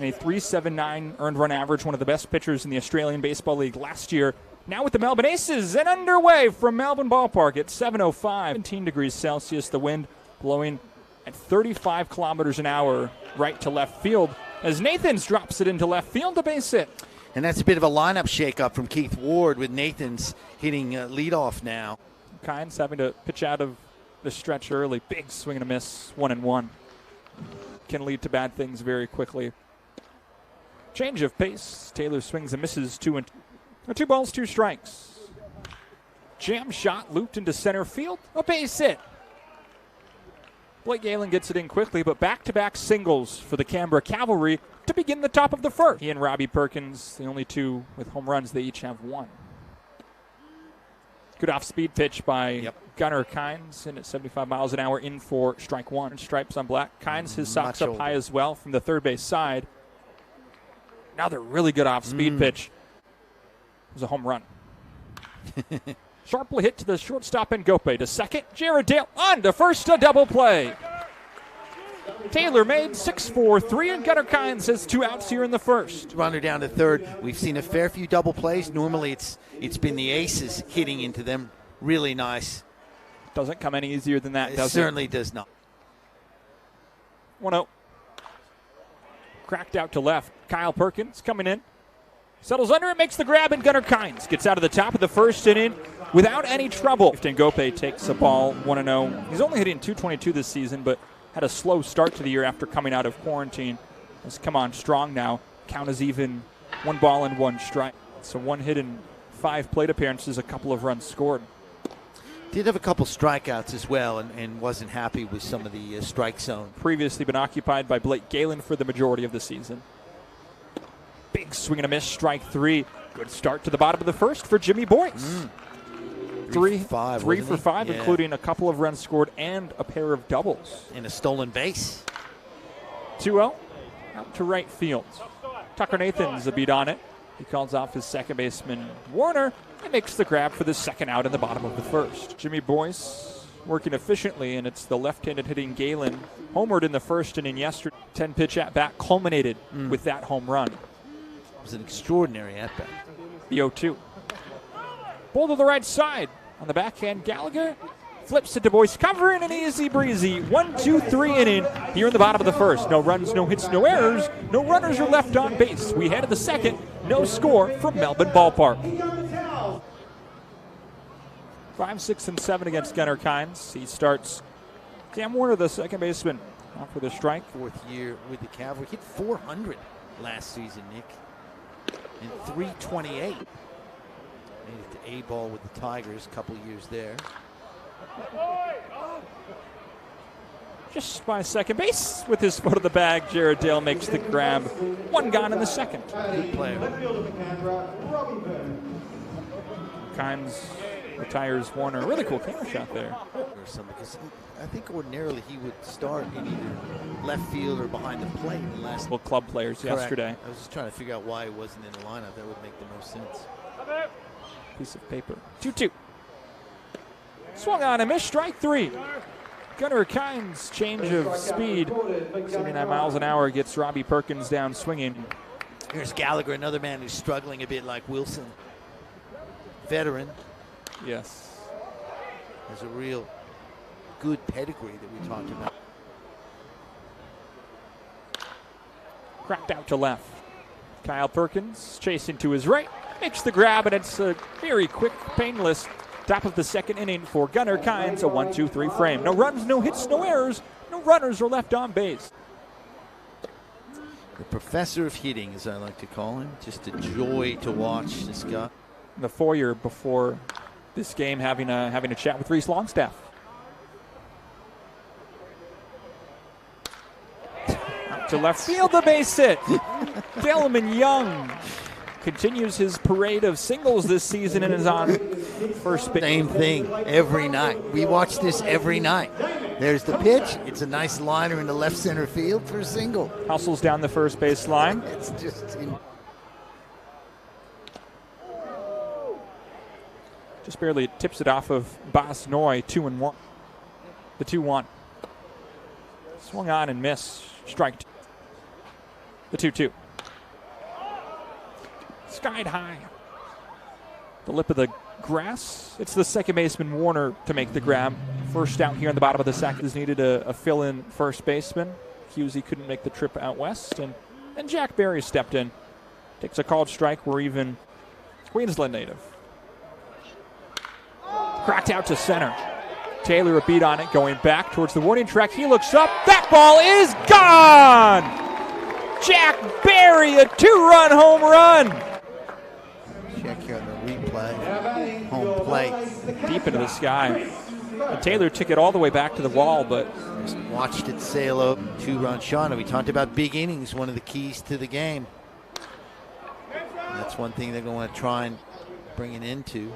and a 3.79 earned run average, one of the best pitchers in the Australian Baseball League last year. Now with the Melbourne Aces and underway from Melbourne Ballpark at 7:05. 17 degrees Celsius, the wind blowing at 35 kilometers an hour right to left field as Nathans drops it into left field to base hit. And that's a bit of a lineup shakeup from Keith Ward with Nathans hitting leadoff now. Kynes having to pitch out of the stretch early. Big swing and a miss, 1-1. Can lead to bad things very quickly. Change of pace. Taylor swings and misses 2 balls, 2 strikes. Jam shot looped into center field. A base hit. Blake Galen gets it in quickly, but back-to-back singles for the Canberra Cavalry to begin the top of the first. He and Robbie Perkins, the only two with home runs, they each have 1. Good off-speed pitch by Gunnar Kynes, in at 75 miles an hour, in for strike 1. Stripes on black. Kynes, his socks up high as well from the third base side. Another really good off-speed pitch. It was a home run. Sharply hit to the shortstop Ngope. To second, Jared Dale on to first, a double play. Taylor made 6-4-3, and Gunnar Kynes has 2 outs here in the first. Runner down to third. We've seen a fair few double plays. Normally it's been the aces hitting into them. Really nice. Doesn't come any easier than that, does it? Certainly does not. 1-0. Cracked out to left. Kyle Perkins coming in. Settles under it, makes the grab, and Gunnar Kynes gets out of the top of the first inning without any trouble. Ngope takes the ball, 1-0. He's only hitting .222 this season, but had a slow start to the year after coming out of quarantine. Has come on strong now. Count is even, 1 ball and 1 strike. So 1 hit in 5 plate appearances, a couple of runs scored. Did have a couple strikeouts as well, and wasn't happy with some of the strike zone. Previously been occupied by Blake Galen for the majority of the season. Big swing and a miss, strike 3. Good start to the bottom of the first for Jimmy Boyce. 3 for 5, including a couple of runs scored and a pair of doubles. And a stolen base. 2-0, out to right field. Tucker Nathan's a beat on it. He calls off his second baseman, Warner, and makes the grab for the second out in the bottom of the first. Jimmy Boyce working efficiently, and it's the left-handed hitting Galen. Homered in the first inning yesterday. 10-pitch at-bat culminated with that home run. It was an extraordinary at-bat. The 0-2. Ball to the right side. On the backhand, Gallagher flips it to Boyce, covering an easy breezy 1-2-3 inning here in the bottom of the first. No runs, no hits, no errors. No runners are left on base. We head to the second. No score from Melbourne Ballpark. 5, 6, and 7 against Gunnar Kynes. He starts Cam Warner, the second baseman, off with a strike. 4th year with the Cavalry. Hit 400 last season, Nick. And 328. Made it to A-ball with the Tigers a couple years there. Just by second base with his foot of the bag, Jared Dale makes the grab. 1 gone in the second. Good player. Kynes retires Warner. Really cool camera shot there. Because I think ordinarily he would start in either left field or behind the plate in the last. Well, club players yesterday. I was just trying to figure out why he wasn't in the lineup. That would make the most sense. Piece of paper. 2-2. Swung on and missed, strike 3. Gunnar Kynes, change of speed. 79 miles an hour gets Robbie Perkins down swinging. Here's Gallagher, another man who's struggling a bit like Wilson. Veteran. Yes. Has a real good pedigree that we talked about. Cracked out to left. Kyle Perkins chasing to his right. Makes the grab, and it's a very quick, painless top of the second inning for Gunnar Kynes. A 1-2-3 frame. No runs, no hits, no errors. No runners are left on base. The professor of hitting, as I like to call him. Just a joy to watch this guy. The foyer before this game, having a chat with Reese Longstaff. Out to left field, the base hit. Delman Young continues his parade of singles this season and is on first base. Same thing every night. We watch this every night. There's the pitch. It's a nice liner in the left center field for a single. Hustles down the first base line. It's just barely tips it off of Bas Noy, 2-1. The 2-1. Swung on and missed. Strike 2. The 2-2. Skied high. The lip of the grass. It's the second baseman, Warner, to make the grab. First out here in the bottom of the second is needed a fill-in first baseman. Husey couldn't make the trip out west, and Jack Barry stepped in. Takes a called strike. We're even Queensland native. Cracked out to center. Taylor a beat on it, going back towards the warning track. He looks up. That ball is gone! Jack Barry, a 2-run home run. Check here on the replay. Home plate. Deep into the sky. And Taylor took it all the way back to the wall, but just watched it sail over. 2-run shot. We talked about big innings, one of the keys to the game. And that's one thing they're going to try and bring it into.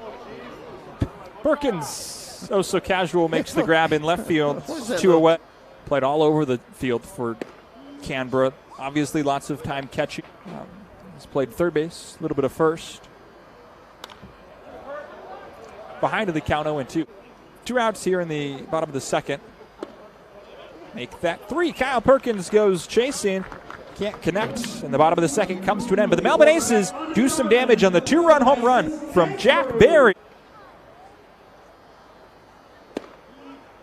Perkins, oh so casual, makes the grab in left field. 2 away. Played all over the field for Canberra. Obviously lots of time catching. He's played third base, a little bit of first. Behind to the count 0-2. 2 outs here in the bottom of the second. Make that 3. Kyle Perkins goes chasing. Can't connect. And the bottom of the second comes to an end. But the Melbourne Aces do some damage on the 2-run home run from Jack Barry.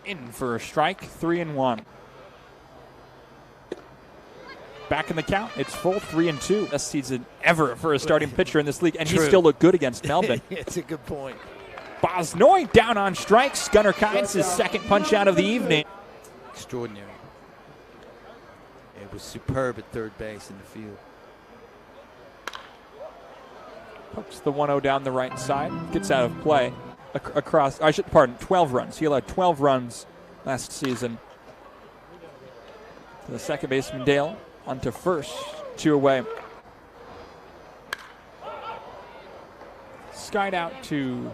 In for a strike, 3-1. Back in the count, it's full 3-2. Best season ever for a starting pitcher in this league, and he still looked good against Melbourne. It's a good point. Bosnoy down on strikes. Gunnar Kynes, his second punch out of the evening. Extraordinary. It was superb at third base in the field. Pokes the 1-0 down the right side, gets out of play. Across, 12 runs. He allowed 12 runs last season. To the second baseman, Dale, onto first, 2 away. Skied out to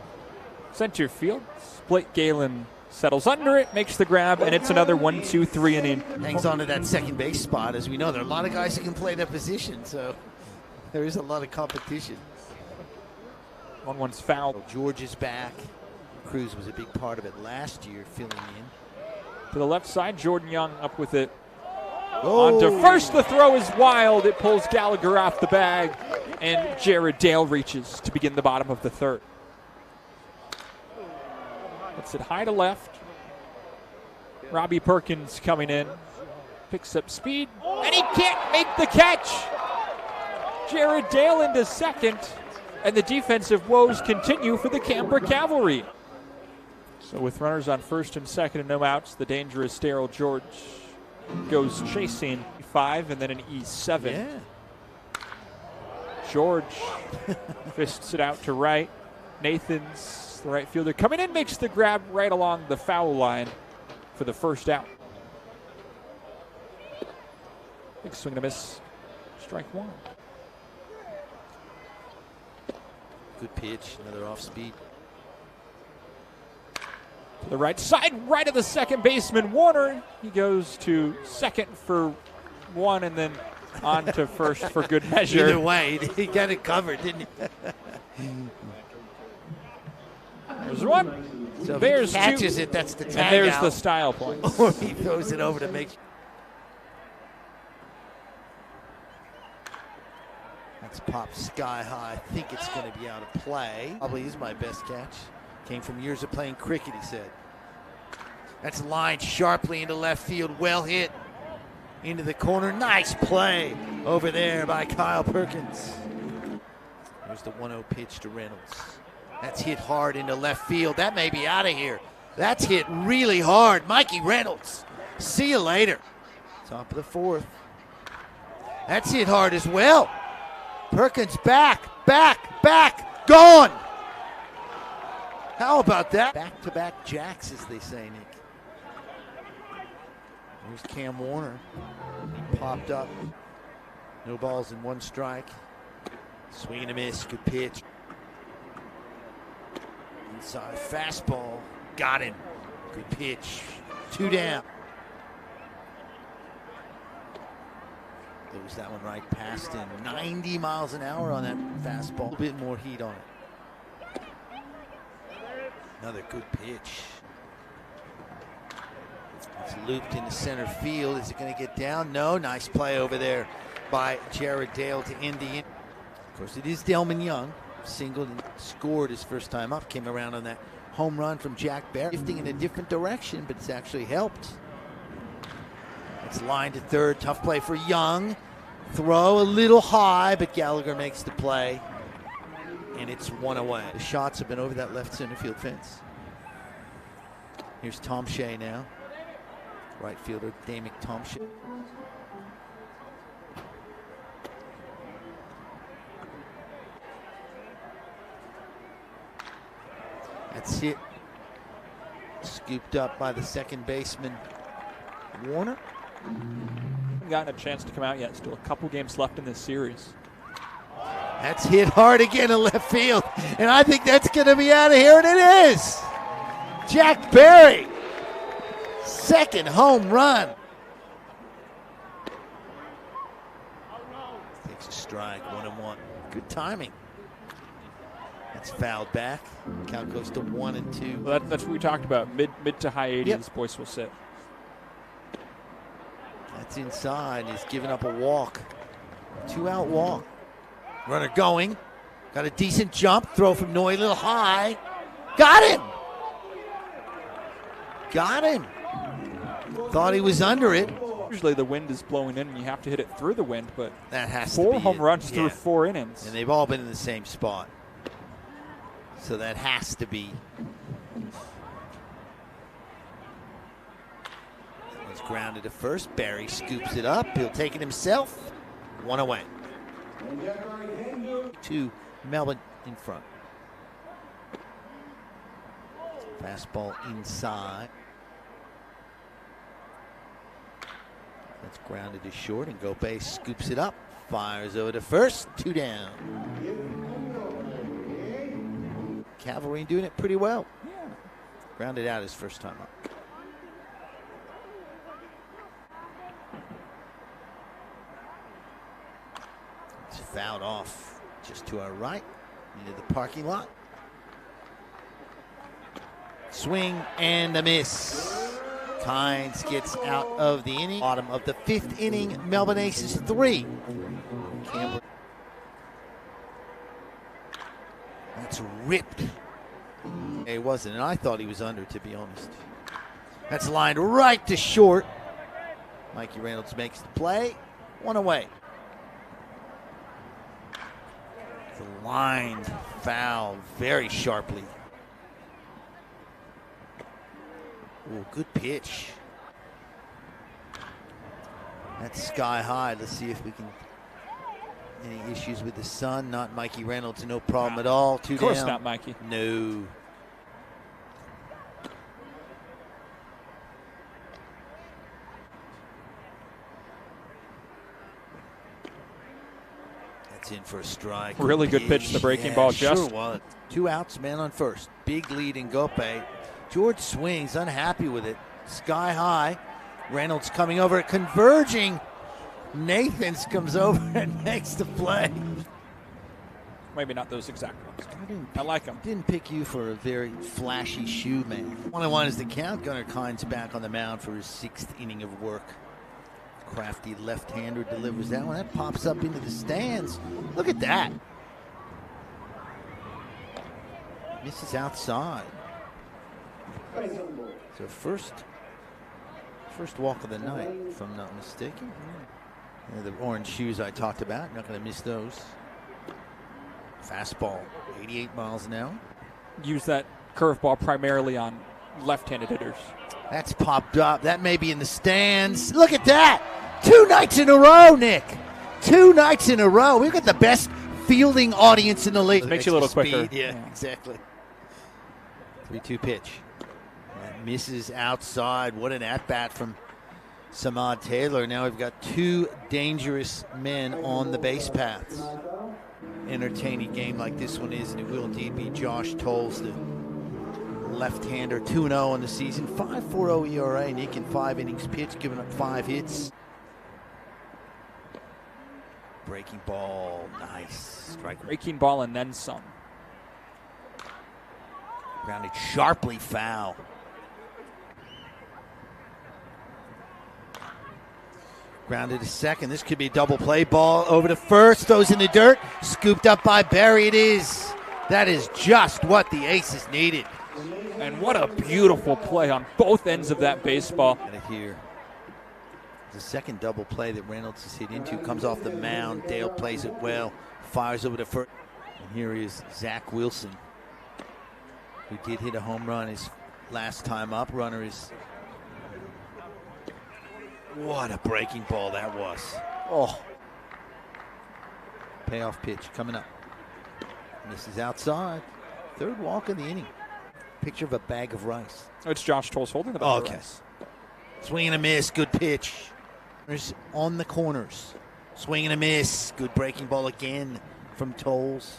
center field. Blake Galen settles under it, makes the grab, and it's another 1-2-3 inning. Hangs on to that second base spot. As we know, there are a lot of guys who can play that position, so there is a lot of competition. 1-1's foul. George is back. Cruz was a big part of it last year, filling in. To the left side, Jordan Young up with it. Oh. On to first, the throw is wild. It pulls Gallagher off the bag, and Jared Dale reaches to begin the bottom of the third. It's it high to left. Robbie Perkins coming in. Picks up speed, and he can't make the catch. Jared Dale into second, and the defensive woes continue for the Canberra Cavalry. So with runners on first and second and no outs, the dangerous Darryl George goes chasing 5 and then an E7. Yeah. George fists it out to right. Nathan's the right fielder coming in, makes the grab right along the foul line for the first out. Big swing and a miss. Strike 1. Good pitch, another off speed. To the right side, right of the second baseman, Warner. He goes to second for 1 and then on to first for good measure. Either way, he got it covered, didn't he? There's 1. So there's if he catches 2. it, that's the tag and there's out. the style point. Or he throws it over to make. That's popped sky high. I think it's going to be out of play. Probably is my best catch. Came from years of playing cricket, he said. That's lined sharply into left field. Well hit into the corner. Nice play over there by Kyle Perkins. There's the 1-0 pitch to Reynolds. That's hit hard into left field. That may be out of here. That's hit really hard. Mikey Reynolds. See you later. Top of the 4th. That's hit hard as well. Perkins back, gone. How about that? Back-to-back jacks, as they say, Nick. Here's Cam Warner. Popped up. No balls in 1 strike. Swing and a miss. Good pitch. Inside fastball. Got him. Good pitch. 2 down. Throws that one right past him. 90 miles an hour on that fastball. A little bit more heat on it. Another good pitch. It's looped into center field. Is it going to get down? No. Nice play over there by Jared Dale to end the inning. Of course, it is Delman Young. Singled and scored his first time up. Came around on that home run from Jack Barry. Shifting in a different direction, but it's actually helped. It's line to third. Tough play for Young. Throw a little high, but Gallagher makes the play. And it's one away. The shots have been over that left center field fence. Here's Tom Shea now. Right fielder, Damick Tom Shea. That's it. Scooped up by the second baseman, Warner. Haven't gotten a chance to come out yet. Still a couple games left in this series. That's hit hard again in left field. And I think that's going to be out of here, and it is. Jack Barry, second home run. Takes a strike, 1-1. Good timing. That's fouled back. Count goes to 1-2. Well, that's what we talked about. Mid to high 80s, Yep. Boyce will sit. That's inside. He's giving up a walk. 2-out walk. Runner going. Got a decent jump. Throw from Noy, a little high. Got him. Got him. Thought he was under it. Usually the wind is blowing in and you have to hit it through the wind, but That has to be 4 home it. runs through Yeah. 4 innings. And they've all been in the same spot. So that has to be. That one's grounded to first. Barry scoops it up. He'll take it himself. 1 away. 2 Melbourne in front. Fastball inside. That's grounded to short, and Gope scoops it up. Fires over to first. 2 down. Cavalry doing it pretty well. Yeah. Grounded out his first time up. It's fouled off just to our right into the parking lot. Swing and a miss. Kynes gets out of the inning. Bottom of the 5th inning, Melbourne Aces 3. Canberra. That's ripped. He wasn't, and I thought he was under, to be honest. That's lined right to short. Mikey Reynolds makes the play. 1 away. The lined foul very sharply. Ooh, good pitch. That's sky high. Let's see if we can. Any issues with the sun? Not Mikey Reynolds. No problem at all. 2 down. Of course not, Mikey. No. That's in for a strike. Really good pitch, the breaking ball, Sure just. was. 2 outs, man on first. Big lead in Gope. George swings, unhappy with it. Sky high. Reynolds coming over, converging. Nathans comes over and makes the play. Maybe not those exact ones. I like them. Didn't pick you for a very flashy shoe, man. 1-1 is the count. Gunnar Kynes back on the mound for his 6th inning of work. Crafty left-hander delivers that one. That pops up into the stands. Look at that. Misses outside. So first walk of the night, if I'm not mistaken. Yeah, the orange shoes I talked about, not going to miss those. Fastball, 88 miles an hour. Use that curveball primarily on left-handed hitters. That's popped up. That may be in the stands. Look at that. 2 nights in a row, Nick. 2 nights in a row. We've got the best fielding audience in the league. Makes you a little quicker. Yeah, exactly. 3-2 pitch. That misses outside. What an at-bat from Samad Taylor. Now we've got 2 dangerous men on the base paths. Entertaining game like this one is, and it will indeed be. Josh Tolles, the left-hander, 2-0 on the season. 5.40 ERA. Nick in 5 innings pitched, giving up 5 hits. Breaking ball, nice. Strike. Breaking ball and then some. Grounded sharply foul. Grounded to second. This could be a double play. Ball over to first. Throws in the dirt. Scooped up by Barry. It is. That is just what the Aces needed. And what a beautiful play on both ends of that baseball. Got it here. The second double play that Reynolds has hit into comes off the mound. Dale plays it well. Fires over to first. And here is Zach Wilson, who did hit a home run his last time up. Runner is. What a breaking ball that was. Oh. Payoff pitch coming up. Misses outside. Third walk of the inning. Picture of a bag of rice. Oh, it's Josh Tolles holding the bag of rice. Swing and a miss. Good pitch. On the corners. Swing and a miss. Good breaking ball again from Tolles.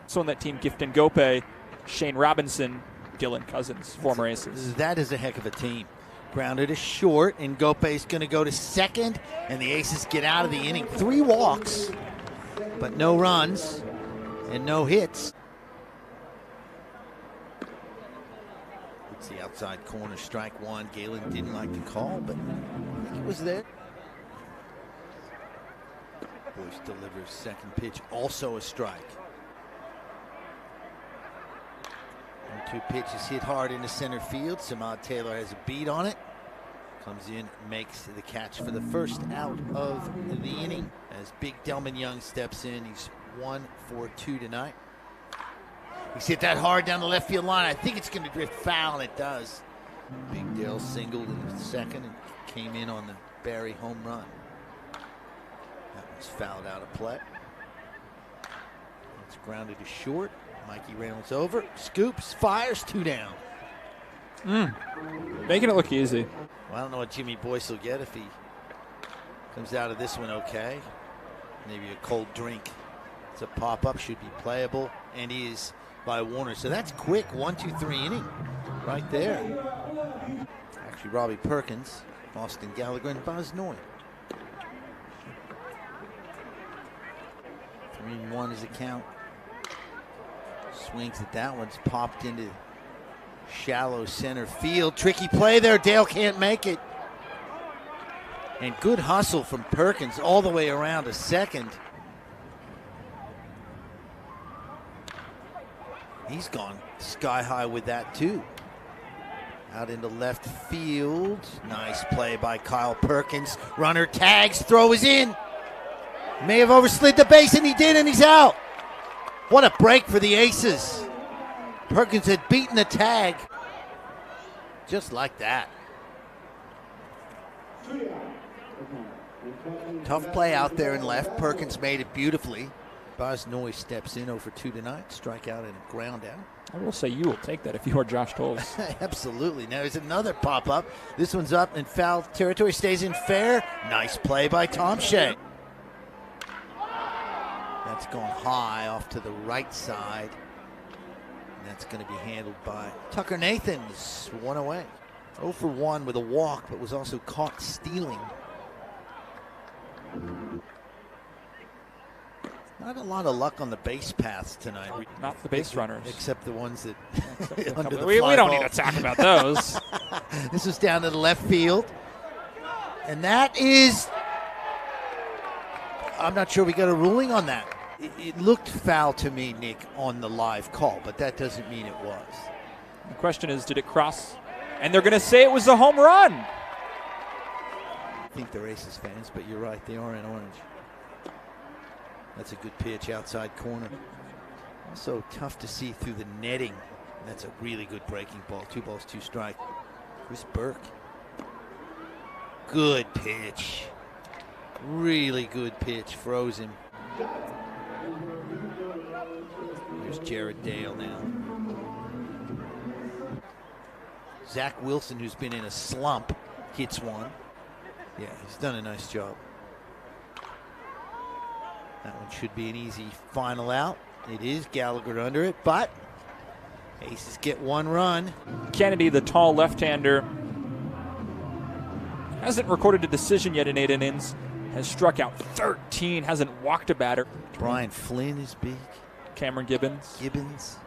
So on that team, Gifton Gope, Shane Robinson, Dylan Cousins, former Aces. That is a heck of a team. Grounded is short, and Gope's going to go to second, and the Aces get out of the inning. 3 walks, but no runs and no hits. It's the outside corner, strike one. Galen didn't like the call, but I think it was there. Boyce delivers second pitch, also a strike. 1-2 pitch is hit hard into center field. Samad Taylor has a beat on it. Comes in, makes the catch for the first out of the inning as Big Delman Young steps in. He's 1 for 2 tonight. He's hit that hard down the left field line. I think it's going to drift foul, and it does. Big Dale singled in the second and came in on the Barry home run. That one's fouled out of play. It's grounded to short. Mikey Reynolds over, scoops, fires, 2 down. Making it look easy. Well, I don't know what Jimmy Boyce will get if he comes out of this one okay. Maybe a cold drink. It's a pop-up, should be playable, and he is by Warner. So that's quick, 1-2-3 inning right there. Actually, Robbie Perkins, Austin Gallagher, and Buzz Noy. 3-1 is the count. Swings at that one's popped into shallow center field. Tricky play there. Dale can't make it. And good hustle from Perkins all the way around to second. He's gone sky high with that too. Out into left field. Nice play by Kyle Perkins. Runner tags, throw is in. May have overslid the base, and he did, and he's out. What a break for the Aces. Perkins had beaten the tag. Just like that. Tough play out there in left. Perkins made it beautifully. Buzz Noy steps in 0 for 2 tonight. Strikeout and a ground out. I will say you will take that if you are Josh Tolles. Absolutely. Now there's another pop-up. This one's up in foul territory. Stays in fair. Nice play by Tom Shea. That's going high off to the right side. And that's going to be handled by Tucker Nathans. 1 away. 0 for 1 with a walk, but was also caught stealing. Not a lot of luck on the base paths tonight. Not the base runners. Except the ones that under the we don't need to talk about those. This is down to the left field. And that is, I'm not sure we got a ruling on that. It looked foul to me, Nick, on the live call, but that doesn't mean it was. The question is, did it cross? And they're going to say it was a home run. I think they're Aces fans, but you're right, they are in orange. That's a good pitch, outside corner. Also tough to see through the netting. That's a really good breaking ball. 2 balls, 2 strikes. Chris Burke. Good pitch. Really good pitch. Froze him. Here's Jared Dale now. Zach Wilson, who's been in a slump, hits one. Yeah, he's done a nice job. That one should be an easy final out. It is. Gallagher under it, but Aces get 1 run. Kennedy, the tall left-hander, hasn't recorded a decision yet in 8 innings. Has struck out 13, hasn't walked a batter. Brian Flynn is big. Cameron Gibbons.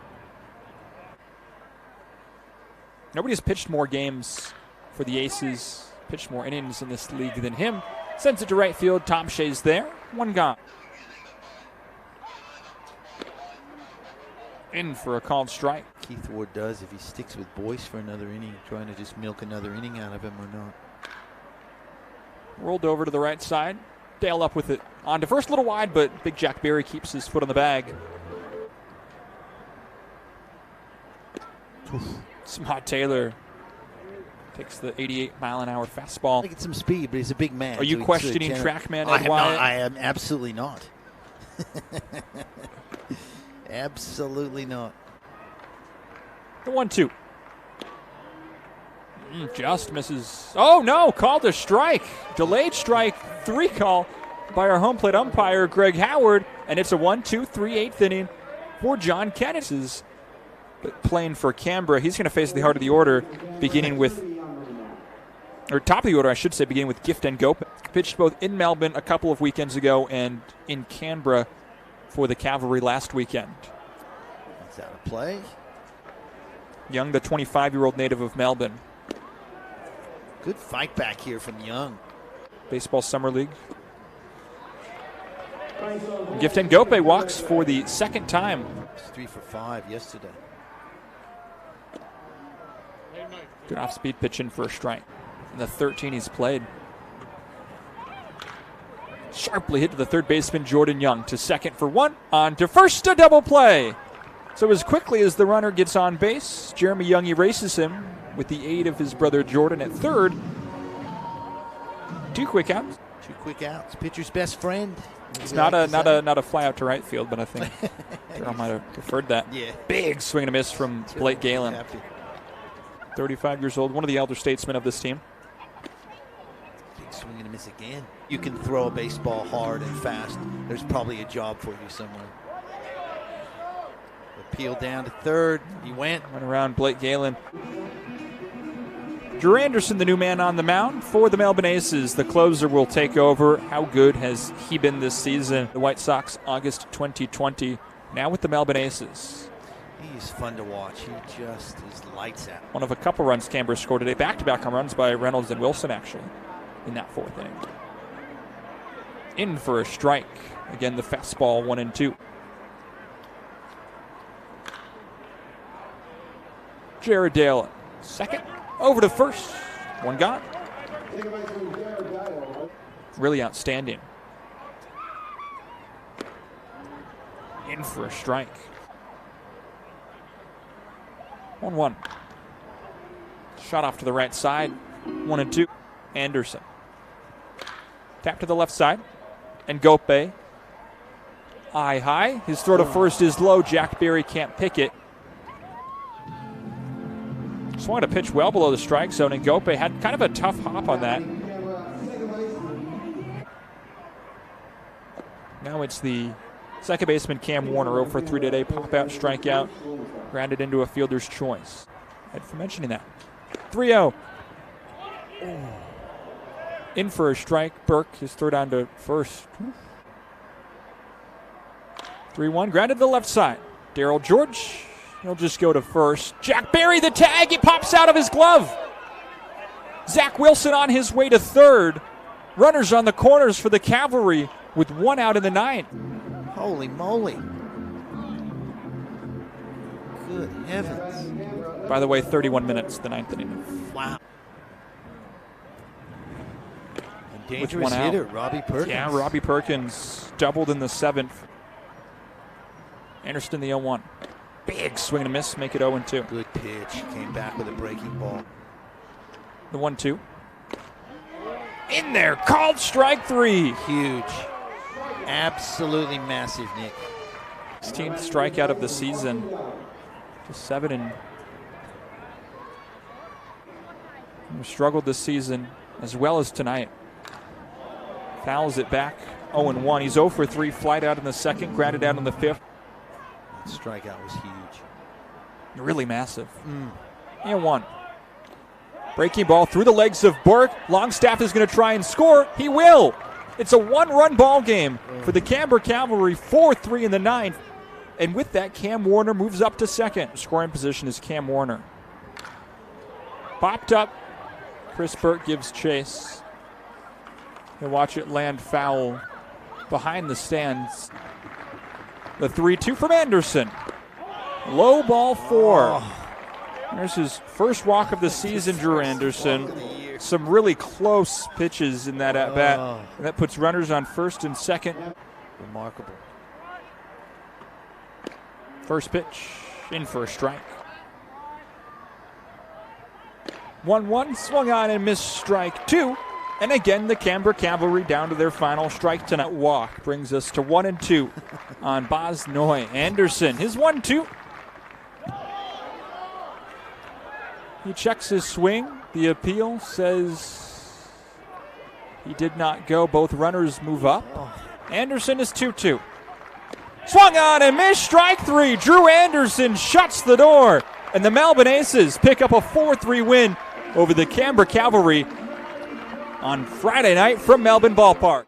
Nobody's pitched more games for the Aces, pitched more innings in this league than him. Sends it to right field. Tom Shea's there. One gone. In for a called strike. Keith Ward does if he sticks with Boyce for another inning, trying to just milk another inning out of him or not. Rolled over to the right side. Dale up with it. On to first, a little wide, but Big Jack Berry keeps his foot on the bag. Smart Taylor takes the 88-mile-an-hour fastball. I get some speed, but he's a big man. Are you questioning TrackMan Ed Wyatt? I am absolutely not. Absolutely not. The 1-2. Just misses. Oh, no. Called a strike. Delayed strike 3 call by our home plate umpire, Greg Howard. And it's a 1-2, 3/8 inning for John Kennedy. But playing for Canberra, he's going to face the heart of the order, beginning with, or top of the order, I should say, beginning with Gift and Gope. Pitched both in Melbourne a couple of weekends ago and in Canberra for the Cavalry last weekend. That's out of play. Young, the 25-year-old native of Melbourne. Good fight back here from Young. Baseball Summer League. Gift and Gope walks for the second time. 3 for 5 yesterday. Good off-speed pitch in for a strike. And the 13 he's played. Sharply hit to the third baseman, Jordan Young, to second for 1. On to first, a double play. So as quickly as the runner gets on base, Jeremy Young erases him with the aid of his brother Jordan at third. 2 quick outs. 2 quick outs. Pitcher's best friend. It's not a fly out to right field, but I think Darryl might have preferred that. Yeah. Big swing and a miss from Blake Galen. 35 years old, one of the elder statesmen of this team. Big swing and a miss again. You can throw a baseball hard and fast. There's probably a job for you somewhere. Appeal down to third. He went around Blake Galen. Drew Anderson, the new man on the mound for the Melbourne Aces. The closer will take over. How good has he been this season? The White Sox, August 2020. Now with the Melbourne Aces. He's fun to watch. He just is lights out. One of a couple runs Canberra scored today. Back-to-back home runs by Reynolds and Wilson, actually, in that 4th inning. In for a strike. Again, the fastball, 1-2. Jared Dale, second. Over to first. 1 gone. Really outstanding. In for a strike. 1-1. Shot off to the right side. 1-2. Anderson. Tap to the left side. And Gope. Eye high. His throw to first is low. Jack Berry can't pick it. Swung a pitch well below the strike zone, and Gope had kind of a tough hop on that. Now it's the second baseman Cam Warner, 0 for 3 today. Pop out, strikeout, grounded into a fielder's choice. Thanks for mentioning that. 3-0. In for a strike. Burke, his throw down to first. 3-1, grounded to the left side. Darryl George. He'll just go to first. Jack Berry, the tag. It pops out of his glove. Zach Wilson on his way to third. Runners on the corners for the Cavalry with 1 out in the 9th. Holy moly. Good heavens. By the way, 31 minutes, the 9th inning. Wow. A dangerous hitter, Robbie Perkins. Yeah, Robbie Perkins doubled in the 7th. Anderson, the 0-1. Big swing and a miss, make it 0-2. Good pitch. Came back with a breaking ball. The 1-2. In there, called strike 3. Huge. Absolutely massive, Nick. 16th strikeout of the season. Just 7 and struggled this season as well as tonight. Fouls it back, 0-1. He's 0 for 3, flied out in the 2nd, grounded out in the 5th. That strikeout was huge. Really massive. And 1. Breaking ball through the legs of Burke. Longstaff is going to try and score. He will. It's a 1-run ball game for the Canberra Cavalry, 4-3 in the 9th. And with that, Cam Warner moves up to second. Scoring position is Cam Warner. Popped up. Chris Burke gives chase. He'll watch it land foul behind the stands. The 3-2 from Anderson. Low ball 4. There's his first walk of the season, Drew Anderson. Some really close pitches in that at-bat. And that puts runners on first and second. Remarkable. First pitch, in for a strike. 1-1, swung on and missed, strike 2. And again, the Canberra Cavalry down to their final strike tonight. Walk brings us to 1-2 on Bosnoy. Anderson, his 1-2. He checks his swing. The appeal says he did not go. Both runners move up. Anderson is 2-2. Swung on and missed, strike 3. Drew Anderson shuts the door. And the Melbourne Aces pick up a 4-3 win over the Canberra Cavalry on Friday night from Melbourne Ballpark.